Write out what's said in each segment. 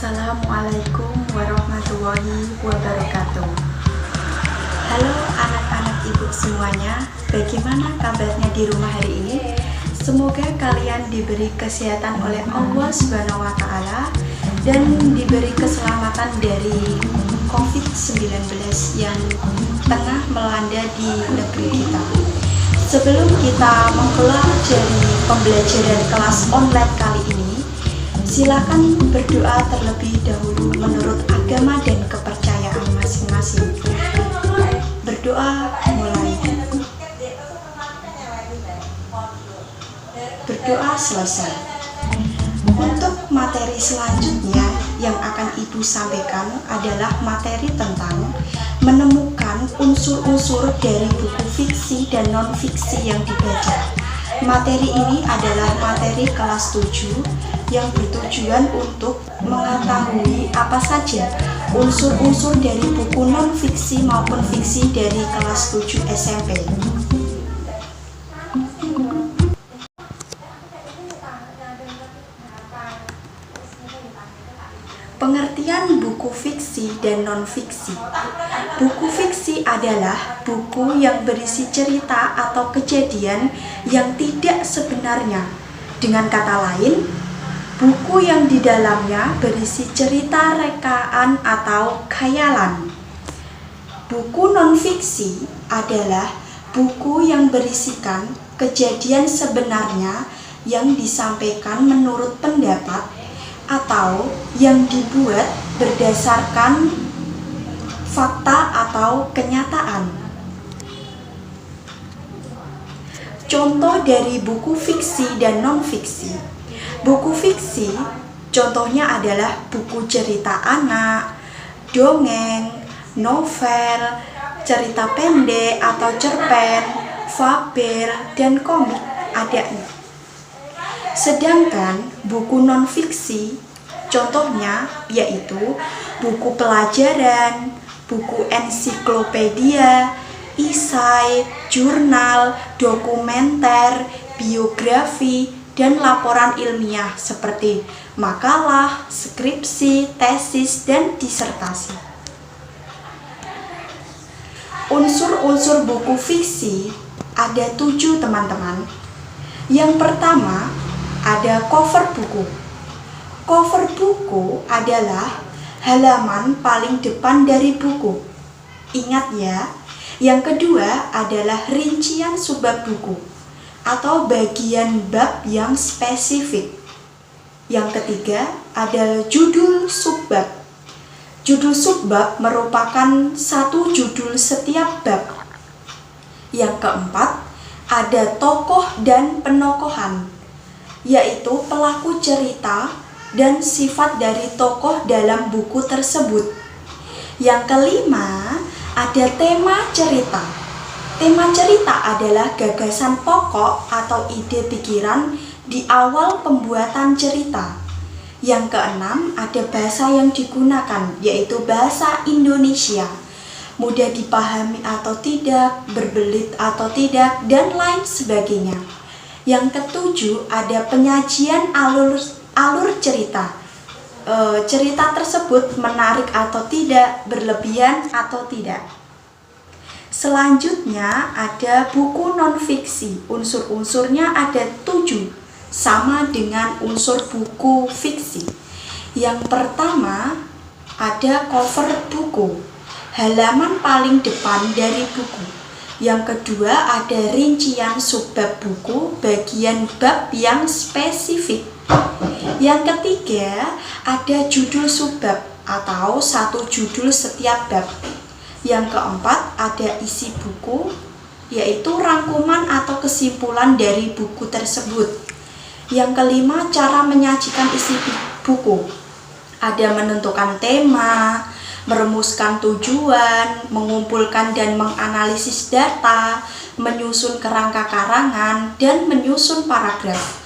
Assalamualaikum warahmatullahi wabarakatuh. Halo anak-anak ibu semuanya, bagaimana kabarnya di rumah hari ini? Semoga kalian diberi kesehatan oleh Allah Subhanahu wa Ta'ala dan diberi keselamatan dari COVID-19 yang tengah melanda di negeri kita. Sebelum kita mempelajari pembelajaran kelas online kali ini, silakan berdoa terlebih dahulu menurut agama dan kepercayaan masing-masing. Berdoa mulai. Berdoa selesai. Untuk materi selanjutnya yang akan Ibu sampaikan adalah materi tentang menemukan unsur-unsur dari buku fiksi dan non-fiksi yang dibaca. Materi ini adalah materi kelas 7 yang bertujuan untuk mengetahui apa saja unsur-unsur dari buku non-fiksi maupun fiksi dari kelas 7 SMP. Pengertian buku fiksi dan non-fiksi. Buku fiksi adalah buku yang berisi cerita atau kejadian yang tidak sebenarnya. Dengan kata lain, buku yang di dalamnya berisi cerita rekaan atau khayalan. Buku non-fiksi adalah buku yang berisikan kejadian sebenarnya yang disampaikan menurut pendapat atau yang dibuat berdasarkan fakta atau kenyataan. Contoh dari buku fiksi dan non-fiksi. Buku fiksi contohnya adalah buku cerita anak, dongeng, novel, cerita pendek atau cerpen, fabel, dan komik adanya. Sedangkan buku non-fiksi contohnya yaitu buku pelajaran, buku ensiklopedia, esai, jurnal, dokumenter, biografi, dan laporan ilmiah seperti makalah, skripsi, tesis, dan disertasi. Unsur-unsur buku fiksi ada 7 teman-teman. Yang pertama ada cover buku. Cover buku adalah halaman paling depan dari buku. Ingat ya. Yang kedua adalah rincian subbab buku atau bagian bab yang spesifik. Yang ketiga adalah judul subbab. Judul subbab merupakan satu judul setiap bab. Yang keempat ada tokoh dan penokohan, yaitu pelaku cerita dan sifat dari tokoh dalam buku tersebut. Yang kelima, ada tema cerita. Tema cerita adalah gagasan pokok atau ide pikiran di awal pembuatan cerita. Yang keenam, ada bahasa yang digunakan, yaitu bahasa Indonesia. Mudah dipahami atau tidak, berbelit atau tidak, dan lain sebagainya. Yang ketujuh, ada penyajian alur cerita. Cerita tersebut menarik atau tidak, berlebihan atau tidak. Selanjutnya ada buku non-fiksi. Unsur-unsurnya ada 7, sama dengan unsur buku fiksi. Yang pertama ada cover buku, halaman paling depan dari buku. Yang kedua ada rincian subbab buku, bagian bab yang spesifik. Yang ketiga ada judul subbab atau satu judul setiap bab. Yang keempat ada isi buku, yaitu rangkuman atau kesimpulan dari buku tersebut. Yang kelima cara menyajikan isi buku. Ada menentukan tema, merumuskan tujuan, mengumpulkan dan menganalisis data, menyusun kerangka karangan, dan menyusun paragraf.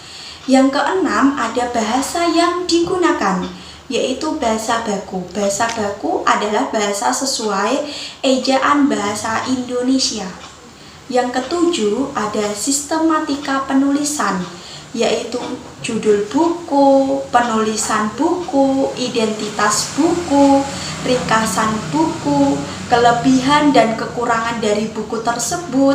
Yang keenam ada bahasa yang digunakan, yaitu bahasa baku. Bahasa baku adalah bahasa sesuai ejaan bahasa Indonesia. Yang ketujuh ada sistematika penulisan, yaitu judul buku, penulisan buku, identitas buku, ringkasan buku, kelebihan dan kekurangan dari buku tersebut.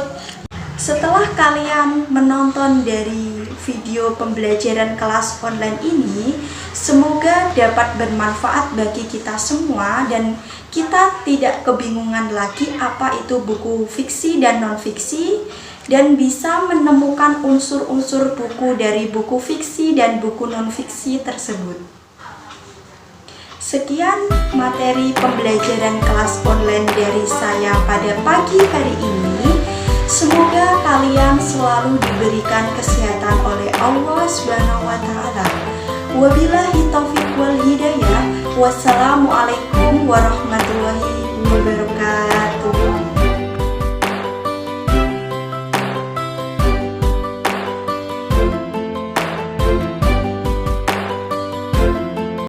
Setelah kalian menonton dari video pembelajaran kelas online ini, semoga dapat bermanfaat bagi kita semua dan kita tidak kebingungan lagi apa itu buku fiksi dan non-fiksi, dan bisa menemukan unsur-unsur buku dari buku fiksi dan buku non-fiksi tersebut. Sekian materi pembelajaran kelas online dari saya pada pagi hari ini. Semoga kalian selalu diberikan kesehatan oleh Allah Subhanahu wa Ta'ala. Wabillahi taufiq wal hidayah. Wassalamualaikum warahmatullahi wabarakatuh.